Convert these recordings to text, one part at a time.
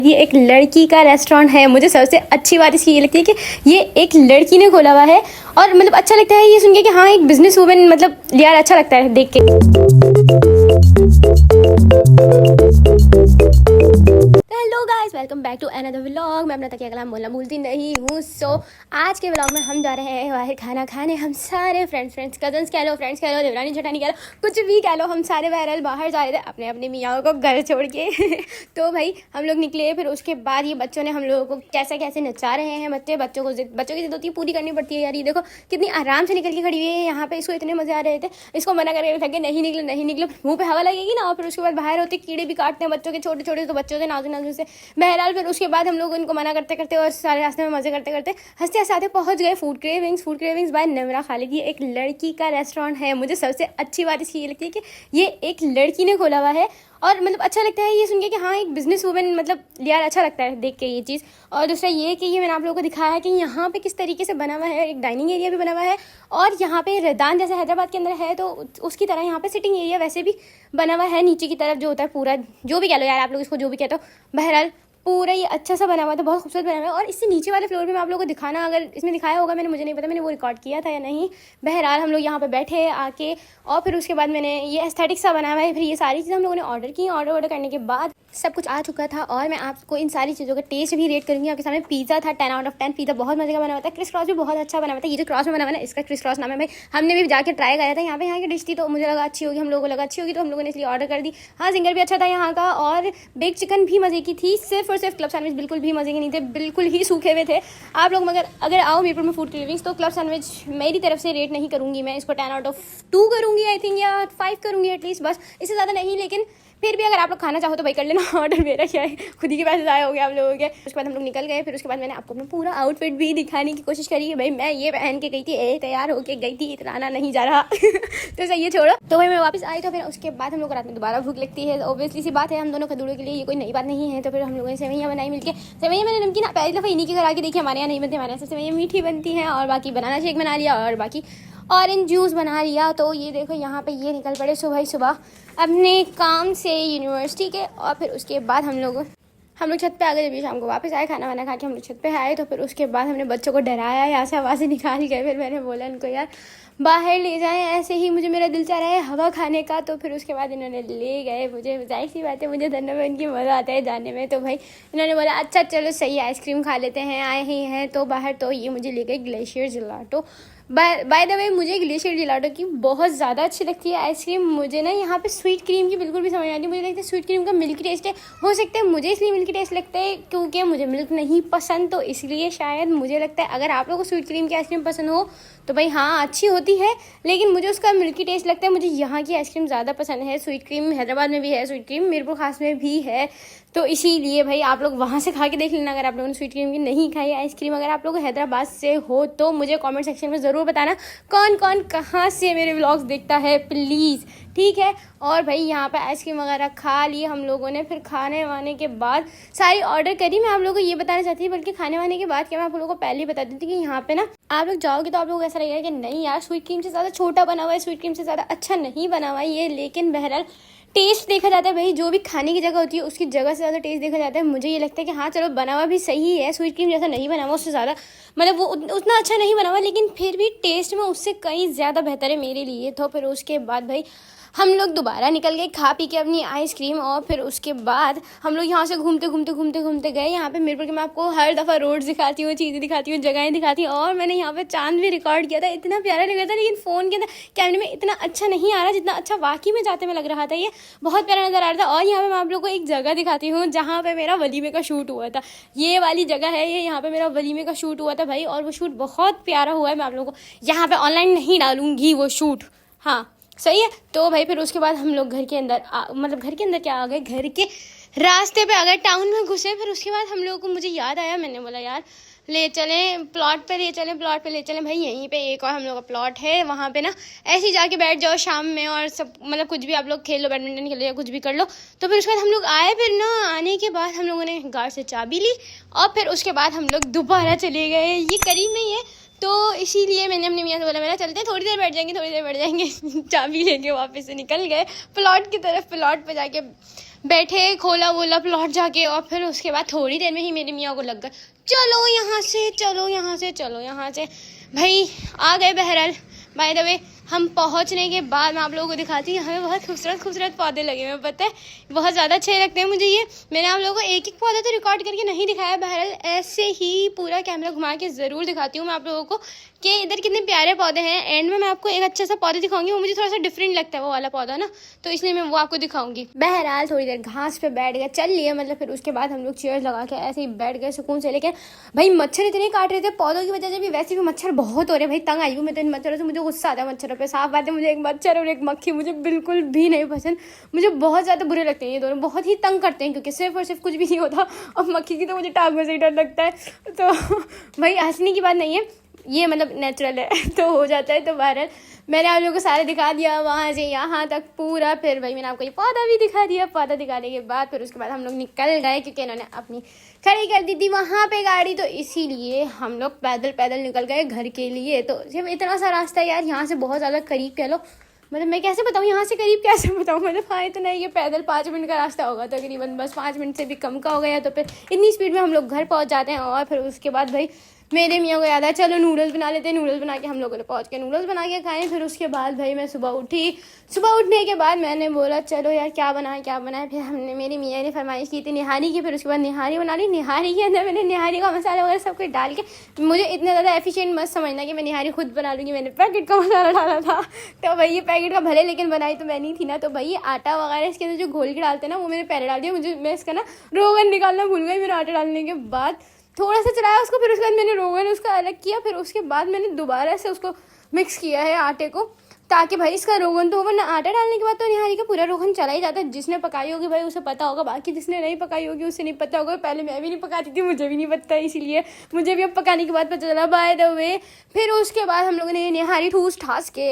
ये एक लड़की का रेस्टोरेंट है। मुझे सबसे अच्छी बात इसकी ये लगती है कि ये एक लड़की ने खोला हुआ है और मतलब अच्छा लगता है ये सुन के कि हाँ एक बिजनेस वूमेन, मतलब यार अच्छा लगता है देख के। Hello guys, welcome back to another vlog. मैं अपना तकिया कलाम बोलना भूलती नहीं हूँ। आज के व्लॉग में हम जा रहे हैं बाहर खाना खाने। हम सारे फ्रेंड्स कजन्स कह लो, फ्रेंड्स कह लो, देवरानी जेठानी कह लो, कुछ भी कह लो, हम सारे बहरहाल बाहर जा रहे थे अपने अपने मियाँ को घर छोड़ के तो भाई हम लोग निकले। फिर उसके बाद ये बच्चों ने हम लोगों को कैसे कैसे नचा रहे हैं। बच्चों की जिद होती है पूरी करनी पड़ती है यार। ये देखो कितनी आराम से निकल के खड़ी हुई है यहाँ पे। इसको इतने मजे आ रहे थे, इसको मना करके लगे नहीं निकलो, मुँह पे हवा लगेगी ना। और फिर उसके बाद बाहर होते कीड़े भी काटते हैं बच्चों के छोटे छोटे, तो बच्चों से नाजुक से बहरहाल। फिर उसके बाद हम लोग उनको मना करते करते और सारे रास्ते में मजे करते करते हंसते हंसाते पहुंच गए food cravings by Nimra Khalid. ये एक लड़की का रेस्टोरेंट है। मुझे सबसे अच्छी बात इसकी ये लगती है कि ये एक लड़की ने खोला हुआ है और मतलब अच्छा लगता है ये सुन के कि हाँ एक बिजनेस वूमेन, मतलब यार अच्छा लगता है देख के ये चीज़। और दूसरा ये कि ये मैंने आप लोगों को दिखाया है कि यहाँ पे किस तरीके से बना हुआ है। एक डाइनिंग एरिया भी बना हुआ है और यहाँ पे रैदान जैसे हैदराबाद के अंदर है तो उसकी तरह यहाँ पे सिटिंग एरिया वैसे भी बना हुआ है। नीचे की तरफ जो होता है पूरा, जो भी कह लो यार आप लोग इसको जो भी कहते हो, बहरहाल पूरा ये अच्छा सा बना हुआ था, बहुत खूबसूरत बना हुआ है। और इससे नीचे वाले फ्लोर पे मैं आप लोगों को दिखाना, अगर इसमें दिखाया होगा मैंने, मुझे नहीं पता, मैंने वो रिकॉर्ड किया था या नहीं। बहरहाल हम लोग यहाँ पे बैठे आके और फिर उसके बाद मैंने ये एस्थेटिक सा बना हुआ है। फिर ये सारी चीज़ें हम लोगों ने ऑर्डर की। ऑर्डर करने के बाद सब कुछ आ चुका था और मैं आपको इन सारी चीज़ों का टेस्ट भी रेट करूँगी आपके सामने। पिज़्ज़ा था 10 आउट ऑफ 10। पिज़्ज़ा बहुत मजे का बना हुआ था। क्रिस क्रॉस भी बहुत अच्छा बना हुआ था। ये जो क्रॉस में बना हुआ है ना, इसका क्रिस क्रॉस नाम है भाई। हमने भी जाके ट्राई करा था। यहाँ की डिश थी तो मुझे लगा अच्छी होगी, हम लोगों को लगा अच्छी होगी तो हम लोगों ने इसलिए ऑर्डर कर दी। हाँ, सिंगर भी अच्छा था यहाँ का और बेक चिकन भी मजे की थी। सिर्फ और सिर्फ क्लब सैंडविच बिल्कुल भी मजे के नहीं थे, बिल्कुल ही सूखे हुए थे। आप लोग मगर अगर आओ मीरपुर में फूड क्रेविंग्स तो क्लब सैंडविच मेरी तरफ से रेट नहीं करूँगी मैं इसको, 10 आउट ऑफ 2 करूँगी आई थिंक, या 5 करूँगी एटलीस्ट, बस इससे ज़्यादा नहीं। लेकिन फिर भी अगर आप लोग खाना चाहो तो भाई कर लेना ऑर्डर, मेरा क्या है, खुद ही के पैसे ज़ाया हो गए आप लोगों के। उसके बाद हम लोग निकल गए। फिर उसके बाद मैंने आपको अपना पूरा आउटफिट भी दिखाने की कोशिश करी है। भाई मैं ये पहन के गई थी, तैयार होके गई थी, इतना नहीं जा रहा तो सही है, छोड़ो। तो भाई मैं वापस आई तो फिर उसके बाद हम लोग को रात में दोबारा भूख लगती है। ऑब्वियसली सी बात है, हम दोनों खदूड़ों के लिए ये कोई नई बात नहीं है। तो फिर हम लोगों ने सेवैयाँ बनाई मिलकर। सेवैयाँ मैंने नमकीन पहली दफ़ा इन्हीं के घर आके देखी, हमारे यहाँ नहीं बनती, हमारे यहाँ सेवैयाँ मीठी बनती हैं। और बाकी बनाना शेक बना लिया और बाकी ऑरेंज जूस बना लिया। तो ये देखो यहाँ पे ये निकल पड़े सुबह अपने काम से यूनिवर्सिटी के। और फिर उसके बाद हम लोग छत पे आ गए। जब शाम को वापस आए खाना वाना खा के हम लोग छत पे आए तो फिर उसके बाद हमने बच्चों को डराया, यहाँ से हवा से निकाल गए। फिर मैंने बोला इनको यार बाहर ले जाएं, ऐसे ही मुझे मेरा दिल चाह रहा है हवा खाने का। तो फिर उसके बाद इन्होंने ले गए मुझे। जाहिर सी बात है मुझे धरने में इनकी मज़ा आता है जाने में। तो भाई इन्होंने बोला अच्छा चलो सही है, आइसक्रीम खा लेते हैं, आए ही हैं तो बाहर। तो ये मुझे ले गए ग्लेशियर जिलाटो। बाय द वे मुझे ग्लेशियर जिलाटो की बहुत ज़्यादा अच्छी लगती है आइसक्रीम। मुझे ना यहाँ पे स्वीट क्रीम की बिल्कुल भी समझ नहीं आती। मुझे लगता है स्वीट क्रीम का मिल्की टेस्ट है, हो सकता है मुझे इसलिए मिल्की टेस्ट लगता है क्योंकि मुझे मिल्क नहीं पसंद, तो इसलिए शायद मुझे लगता है। अगर आप लोगों को स्वीट क्रीम की आइसक्रीम पसंद हो तो भाई हाँ अच्छी होती है, लेकिन मुझे उसका मिल्की टेस्ट लगता है। मुझे यहाँ की आइसक्रीम ज़्यादा पसंद है। स्वीट क्रीम हैदराबाद में भी है, स्वीट क्रीम मीरपुर खास में भी है, तो इसीलिए भाई आप लोग वहाँ से खा के देख लेना। अगर आप लोगों ने स्वीट क्रीम की नहीं खाई आइसक्रीम, अगर आप लोग हैदराबाद से हो तो मुझे कमेंट सेक्शन में ज़रूर बताना कौन कौन कहाँ से मेरे व्लॉग्स देखता है प्लीज़, ठीक है। और भाई यहाँ पे आइसक्रीम वगैरह खा लिए हम लोगों ने। फिर खाने वाने के बाद सारी ऑर्डर करी। मैं आप लोगों को ये बताना चाहती थी, बल्कि खाने वाने के बाद क्या मैं आप लोगों को पहले ही बता देती कि यहाँ पे ना आप लोग जाओगे तो आप लोगों को ऐसा लगेगा कि नहीं यार स्वीट क्रीम से ज़्यादा छोटा बना हुआ है, स्वीट क्रीम से ज़्यादा अच्छा नहीं बना हुआ है ये। लेकिन बहरहाल टेस्ट देखा जाता है भाई, जो भी खाने की जगह होती है उसकी जगह से ज़्यादा टेस्ट देखा जाता है। मुझे ये लगता है कि हाँ चलो बना हुआ भी सही है, स्वीट क्रीम जैसा नहीं बना हुआ, उससे ज़्यादा मतलब वो उतना अच्छा नहीं बना हुआ, लेकिन फिर भी टेस्ट में उससे कहीं ज़्यादा बेहतर है मेरे लिए। तो फिर उसके बाद भाई हम लोग दोबारा निकल गए खा पी के अपनी आइसक्रीम। और फिर उसके बाद हम लोग यहाँ से घूमते गए। यहाँ पे मीरपुर के मैं आपको हर दफ़ा रोड दिखाती हूँ, चीज़ें दिखाती हूँ, जगहें दिखाती हूँ। और मैंने यहाँ पे चांद भी रिकॉर्ड किया था, इतना प्यारा लग रहा था, लेकिन फ़ोन के अंदर कैमरे में इतना अच्छा नहीं आ रहा जितना अच्छा वाकई में जाते में लग रहा था। ये बहुत प्यारा नज़र आ रहा था। और यहाँ पर मैं आप लोग को एक जगह दिखाती हूँ जहाँ पर मेरा वलीमे का शूट हुआ था। ये वाली जगह है, ये यहाँ पर मेरा वलीमे का शूट हुआ था भाई, और वो शूट बहुत प्यारा हुआ है। मैं आप लोगों को यहाँ पर ऑनलाइन नहीं डालूंगी वो शूट, हाँ सही है। तो भाई फिर उसके बाद हम लोग घर के अंदर मतलब घर के अंदर क्या आ गए, घर के रास्ते पे आ गए, टाउन में घुसे। फिर उसके बाद हम लोगों को मुझे याद आया, मैंने बोला यार ले चलें प्लॉट पे ले चलें भाई। यहीं पे एक और हम लोग का प्लॉट है, वहाँ पे ना ऐसे ही जाके बैठ जाओ शाम में और सब मतलब कुछ भी आप लोग खेल लो, बैडमिंटन खेल लो या कुछ भी कर लो। तो फिर उसके बाद हम लोग आए। फिर ना आने के बाद हम लोगों ने गाड़ी से चाबी ली और फिर उसके बाद हम लोग दोबारा चले गए। ये करीब में ही है तो इसीलिए मैंने अपने मियाँ से बोला मेरा चलते हैं, थोड़ी देर बैठ जाएंगे चाबी लेके वापस से निकल गए प्लॉट की तरफ। प्लॉट पे जाके बैठे, खोला वोला प्लॉट जाके, और फिर उसके बाद थोड़ी देर में ही मेरी मियाँ को लग गए चलो यहाँ से, चलो यहाँ से, चलो यहाँ से। भाई आ गए। बहरहाल बाय द वे हम पहुँचने के बाद मैं आप लोगों को दिखाती हूँ, हमें बहुत खूबसूरत खूबसूरत पौधे लगे हुए, पता है बहुत ज़्यादा अच्छे लगते हैं मुझे ये। मैंने आप लोगों को एक एक पौधा तो रिकॉर्ड करके नहीं दिखाया, बहरहाल ऐसे ही पूरा कैमरा घुमा के ज़रूर दिखाती हूँ मैं आप लोगों को कि इधर कितने प्यारे पौधे हैं। एंड में मैं आपको एक अच्छा सा पौधा दिखाऊंगी, वो मुझे थोड़ा सा डिफरेंट लगता है वो वाला पौधा ना, तो इसलिए मैं वो आपको दिखाऊंगी। बहरहाल थोड़ी देर घास पे बैठ गए, चल लिए मतलब, फिर उसके बाद हम लोग चेयर्स लगा के ऐसे ही बैठ गए सुकून से। लेकिन भाई मच्छर इतने काट रहे थे पौधों की वजह से भी, वैसे भी मच्छर बहुत हो रहे, भाई तंग आई हूँ मैं तो इन मच्छरों से, मुझे गुस्सा आता है मच्छरों पर। साफ बात है, मुझे एक मच्छर और एक मक्खी मुझे बिल्कुल भी नहीं पसंद, मुझे बहुत ज़्यादा बुरे लगते हैं ये दोनों, बहुत ही तंग करते हैं, क्योंकि सिर्फ और सिर्फ कुछ भी नहीं होता। और मक्खी की तो मुझे टांगों से ही डर लगता है, तो भाई हंसने की बात नहीं है ये, मतलब नेचुरल है तो हो जाता है। तो बहरहाल मैंने आप लोगों को सारे दिखा दिया वहाँ से यहाँ तक पूरा। फिर भाई मैंने आपको ये पौधा भी दिखा दिया। पौधा दिखाने के बाद फिर उसके बाद हम लोग निकल गए, क्योंकि इन्होंने अपनी खड़ी कर दी थी वहाँ पे गाड़ी, तो इसीलिए हम लोग पैदल पैदल निकल गए घर के लिए। तो जब इतना सा रास्ता है यार, यहाँ से बहुत ज़्यादा करीब कह लो, मतलब मैं कैसे बताऊँ यहाँ से करीब कैसे बताऊँ, मतलब हाँ इतना ही, ये पैदल 5 मिनट का रास्ता होगा तकरीबन, बस 5 मिनट से भी कम का हो गया। तो फिर इतनी स्पीड में हम लोग घर पहुँच जाते हैं। और फिर उसके बाद भाई मेरे मियाँ को याद है चलो नूडल्स बना लेते हैं, नूडल्स बना के हम लोगों ने पहुँच के नूडल्स बना के खाए। फिर उसके बाद भाई मैं सुबह उठी, सुबह उठने के बाद मैंने बोला चलो यार क्या बनाए क्या बनाए। फिर हमने, मेरी मियाँ ने फरमाइश की थी निहारी की, फिर उसके बाद निहारी बना ली। निहारी के अंदर मैंने निहारी का मसाला वगैरह सब कुछ डाल के, मुझे इतना ज़्यादा एफिशिएंट मत समझना कि मैं निहारी खुद बना लूँगी, मैंने पैकेट का मसाला डाला था। तो भाई ये पैकेट का भले, लेकिन बनाई तो मैं नहीं थी ना। तो भाई आटा वगैरह इसके अंदर जो घोल के डालते हैं ना, वो मैंने पहले डाल दिया। मैं इसका ना रोगन निकालना भूल गई, मैंने आटा डालने के बाद थोड़ा सा चलाया उसको, फिर उसके बाद मैंने रोगन उसका अलग किया, फिर उसके बाद मैंने दोबारा से उसको मिक्स किया है आटे को, ताकि भाई इसका रोगन तो, वरना आटा डालने के बाद तो निहारी का पूरा रोगन चला ही जाता है। जिसने पकाई होगी भाई उसे पता होगा, बाकी जिसने नहीं पकाई होगी उसे नहीं पता होगा। पहले मैं भी नहीं पकाती थी, मुझे भी नहीं पता, इसीलिए मुझे भी अब पकाने के बाद पता चला बाय द वे। फिर उसके बाद हम लोगों ने निहारी ठूस ठास के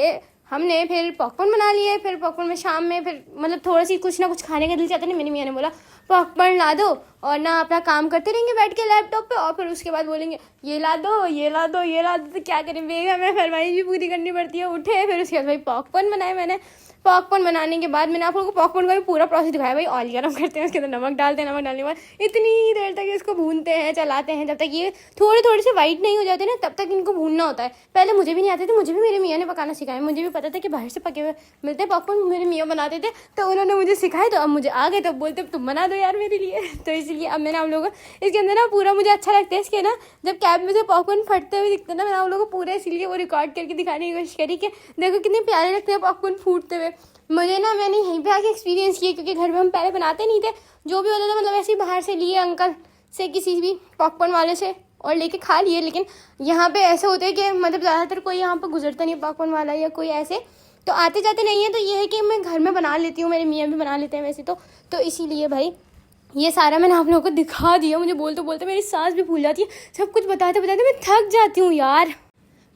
हमने फिर पॉपकॉर्न बना लिए। फिर पॉपकॉर्न में शाम में फिर मतलब थोड़ा सी कुछ ना कुछ खाने का दिल चाहता नहीं, मेरी मियाँ ने बोला पॉपकॉर्न ला दो और ना अपना काम करते रहेंगे बैठ के लैपटॉप पे, और फिर उसके बाद बोलेंगे ये ला दो ये ला दो ये ला दो। तो क्या करें, बेगम हमें फरमाइश भी पूरी करनी पड़ती है। उठे फिर उसके बाद भाई पॉपकॉर्न बनाए मैंने। पॉपकॉर्न बनाने के बाद मैंने आप लोगों को पॉपकॉर्न का भी पूरा प्रोसेस दिखाया। भाई ऑयल गरम करते हैं, उसके अंदर नमक डालते हैं, नमक डालने के बाद इतनी देर तक इसको भूनते हैं चलाते हैं, जब तक ये थोड़े थोड़े से वाइट नहीं हो जाते ना तब तक इनको भूनना होता है। पहले मुझे भी नहीं आते थे, मुझे भी मेरे मियाँ ने पकाना सिखाया। मुझे भी पता था कि बाहर से पके हुए मिलते हैं पॉपकॉर्न, मेरे मियाँ बनाते थे, तो उन्होंने मुझे सिखाए। तो अब मुझे आ गए, तो बोलते तुम बना दो यार मेरे लिए। तो इसलिए अब मैंने आप लोगों को इसके अंदर ना पूरा, मुझे अच्छा लगता है इसके ना जब कैब में से पॉपकॉर्न फटते हुए दिखते हैं ना, मैंने आप लोगों को पूरा इसीलिए वो रिकॉर्ड करके दिखाने की कोशिश करी कि देखो कितने प्यारे लगते हैं पॉपकॉर्न फूटते हुए। मुझे ना, मैंने यहीं पे आके एक्सपीरियंस किया, क्योंकि घर में हम पहले बनाते नहीं थे, जो भी होता था मतलब ऐसे ही बाहर से लिए अंकल से, किसी भी पॉपकॉर्न वाले से, और लेके खा लिए। लेकिन यहाँ पे ऐसे होते हैं कि मतलब ज़्यादातर कोई यहाँ पर गुजरता नहीं है पॉपकॉर्न वाला या कोई ऐसे, तो आते जाते नहीं है। तो ये है कि मैं घर में बना लेती हूँ, मेरे मियाँ भी बना लेते हैं वैसे तो इसीलिए भाई ये सारा मैंने आप लोगों को दिखा दिया। मुझे बोलते बोलते मेरी सांस भी फूल जाती है, सब कुछ बताते बताते मैं थक जाती हूँ यार।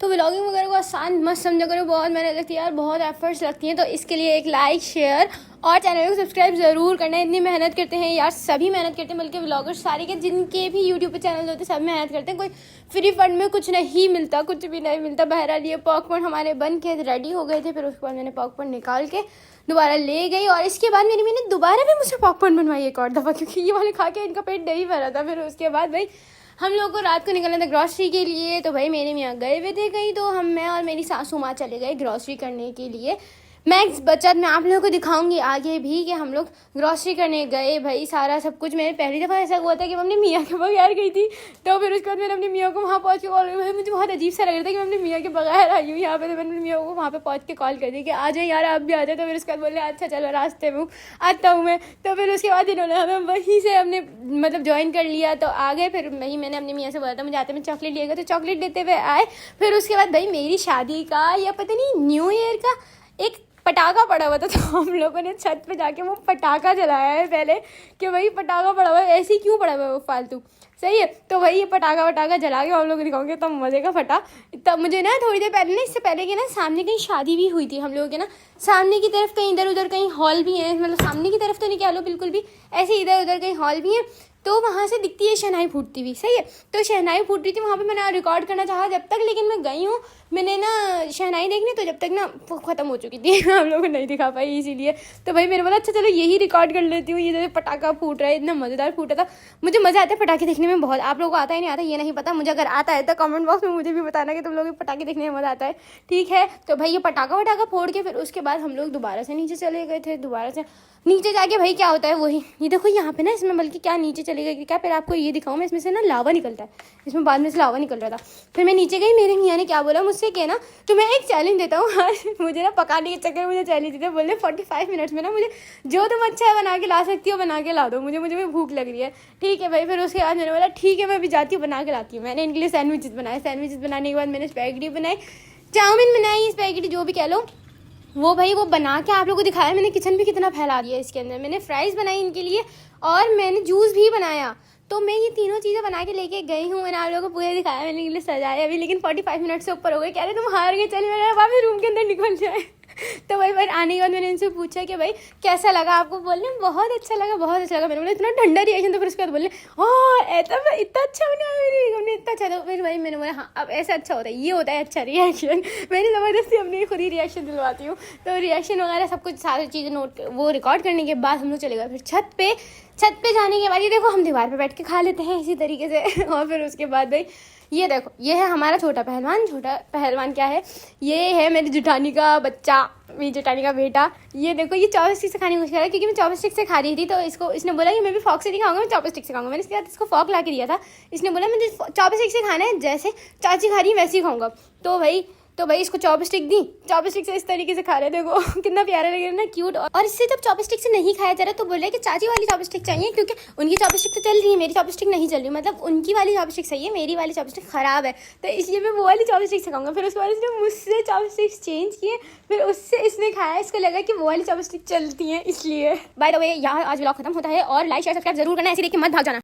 तो व्लॉगिंग वगैरह को आसान मत समझा करो, बहुत मेहनत लगती है यार, बहुत एफर्ट्स लगती हैं। तो इसके लिए एक लाइक शेयर और चैनल को सब्सक्राइब ज़रूर करना है। इतनी मेहनत करते हैं यार, सभी मेहनत करते हैं, बल्कि व्लॉगर्स सारे के जिनके भी यूट्यूब पे चैनल होते हैं सब मेहनत करते हैं। कोई फ्री फंड में कुछ नहीं मिलता, कुछ भी नहीं मिलता। बहरहाल ये पॉपकॉर्न हमारे बन के रेडी हो गए थे, फिर उसके बाद मैंने पॉपकॉर्न निकाल के दोबारा ले गई, और इसके बाद मेरी मैंने दोबारा भी मुझसे पॉपकॉर्न बनवाई एक और दफ़ा, क्योंकि ये वाले खा के इनका पेट नहीं भरा था। फिर उसके बाद भाई हम लोग को रात को निकलना था ग्रॉसरी के लिए। तो भाई मेरे मियाँ गए हुए थे कहीं, तो मैं और मेरी सासू माँ चले गए ग्रॉसरी करने के लिए। मैक्स बचत मैं आप लोगों को दिखाऊंगी आगे भी कि हम लोग ग्रॉसरी करने गए। भाई सारा सब कुछ, मैंने पहली दफ़ा ऐसा हुआ था कि मैं अपने मियाँ के बगैर गई थी। तो फिर उसके बाद मैंने अपने मियाँ को वहाँ पहुँच के कॉल की। भाई मुझे बहुत अजीब सा लग रहा था कि मैं अपने मियाँ के बगैर आई हूँ यहाँ पे। तो मैंने अपने मियाँ को वहाँ पे पहुँच के कॉल कर दी कि आ जाए यार आप भी आ जाए। तो फिर उसके बाद बोले अच्छा चलो रास्ते में आता हूँ मैं। तो फिर उसके बाद इन्होंने हमें वहीं से हमने मतलब ज्वाइन कर लिया, तो आ गए। फिर मैंने अपने मियाँ से बोला था मुझे आते में चॉकलेट लिएगा, तो चॉकलेट देते हुए आए। फिर उसके बाद भाई मेरी शादी का या पता नहीं न्यू ईयर का एक पटाखा पड़ा हुआ था, तो हम लोगों ने छत पे जाके वो पटाखा जलाया है पहले कि भाई पटाखा पड़ा हुआ है, ऐसे ही क्यों पड़ा हुआ है वो फालतू, सही है। तो भाई ये पटाखा वटाखा जला के हम लोग दिखाओगे तब मज़े का फटा। तब मुझे ना थोड़ी देर पहले ना, इससे पहले कि ना सामने कहीं शादी भी हुई थी हम लोगों के ना, सामने की तरफ कहीं इधर उधर कहीं हॉल भी है, मतलब सामने की तरफ तो नहीं कह लो बिल्कुल भी, ऐसे इधर उधर कहीं हॉल भी है। तो वहाँ से दिखती है शहनाई फूटती हुई, सही है। तो शहनाई फूट रही थी वहाँ पे, मैंने रिकॉर्ड करना चाहा जब तक, लेकिन मैं गई हूँ मैंने ना शहनाई देखनी, तो जब तक ना वो ख़त्म हो चुकी थी आप लोगों को नहीं दिखा पाई इसीलिए। तो भाई मैंने बोला अच्छा चलो यही रिकॉर्ड कर लेती हूँ। ये जो पटाखा फूट रहा है इतना मज़ेदार फूटा था। मुझे मज़ा आता है पटाखे देखने में बहुत, आप लोगों को आता है नहीं आता ये नहीं पता, मुझे अगर आता है तो कमेंट बॉक्स में मुझे भी बताना कि तुम लोग पटाखे देखने में मज़ा आता है, ठीक है। तो भाई ये पटाखा वटाखा फोड़ के फिर उसके बाद हम लोग दोबारा से नीचे चले गए थे। दोबारा से नीचे जाके भाई क्या होता है वही, ये देखो यहाँ पे ना इसमें बल्कि क्या नीचे चले गए क्या, फिर आपको ये दिखाऊँ मैं, इसमें से ना लावा निकलता है, इसमें बाद में से लावा निकल रहा था। फिर मैं नीचे गई, मेरे मियाँ ने क्या बोला मुझसे कि ना तो मैं एक चैलेंज देता हूँ आज मुझे ना पकाने के चक्कर मुझे चैलेंज देते, बोले 45 मिनट्स में ना मुझे जो तुम अच्छा है बना के ला सकती हो बना के ला दो, मुझे भूख लग रही है, ठीक है भाई। फिर उसके बाद मैंने बोला ठीक है मैं भी जाती हूँ बना के लाती हूँ। मैंने इनके लिए सैंडविचेस बनाए, सैंडविचेस बनाने के बाद मैंने स्पैगेटी बनाई, चाउमीन बनाई, स्पैगेटी जो भी कह लो वो भाई वो बना के आप लोगों को दिखाया। मैंने किचन भी कितना फैला दिया इसके अंदर। मैंने फ्राइज़ बनाई इनके लिए और मैंने जूस भी बनाया। तो मैं ये तीनों चीज़ें बना के लेके गई हूँ, मैंने आप लोगों को पूरे दिखाया, मैंने इनके लिए सजाया अभी। लेकिन 45 मिनट से ऊपर हो गए, कह रहे तुम हार गए, चलिए मैंने वापस रूम के अंदर निकल जाए तो भाई आने के बाद मैंने इनसे पूछा कि भाई कैसा लगा आपको, बोलने बहुत अच्छा लगा बहुत अच्छा लगा। मैंने बोला इतना ठंडा रिएक्शन, तो फिर उसके बाद बोले ऐसा इतना अच्छा बना इतना अच्छा। तो फिर भाई मैंने बोला हाँ अब ऐसा अच्छा होता है, ये होता है अच्छा रिएक्शन। मैंने ज़बरदस्ती अपनी खुद ही रिएक्शन दिलवाती हूँ। तो रिएक्शन वगैरह सब कुछ सारी चीज़ें नोट वो रिकॉर्ड करने के बाद हम लोग चले गए फिर छत पे जाने के बाद ये देखो हम दीवार पे बैठ के खा लेते हैं इसी तरीके से और फिर उसके बाद भाई ये देखो ये है हमारा छोटा पहलवान क्या है, ये है मेरी जुठानी का बच्चा, मेरी जुठानी का बेटा। ये देखो ये चॉपस्टिक से खाने की कोशिश कर रहा है क्योंकि मैं चॉपस्टिक से खा रही थी, तो इसने बोला कि मैं भी फॉक से नहीं खाऊंगा, मैं चॉपस्टिक से खाऊंगा। मैंने इसके बाद इसको फॉक ला के दिया था, इसने बोला मुझे चॉपस्टिक से खाना है, जैसे चाची खा रही है वैसे ही खाऊंगा। तो भाई इसको चॉपस्टिक दी, चॉपस्टिक से इस तरीके से खा रहे, देखो कितना प्यारा लग रहा है ना, क्यूट। और इससे जब चॉपस्टिक से नहीं खाया जा रहा तो बोले कि चाची वाली चॉपस्टिक चाहिए, क्योंकि उनकी चॉपस्टिक तो चल रही है मेरी चॉपस्टिक नहीं चल रही, मतलब उनकी वाली चॉपस्टिक सही है मेरी वाली चॉपस्टिक खराब है, तो इसलिए मैं वो वाली चॉपस्टिक से खाऊंगा। फिर उसके बाद इसने मुझसे चॉपस्टिक्स चेंज किए, फिर उससे इसने खाया, इसको लगा कि वो वाली चॉपस्टिक चलती है इसलिए। बाय द वे यहाँ आज व्लॉग खत्म होता है और लाइक शेयर सब्सक्राइब जरूर करना, ऐसे देख के मत भाग जाना।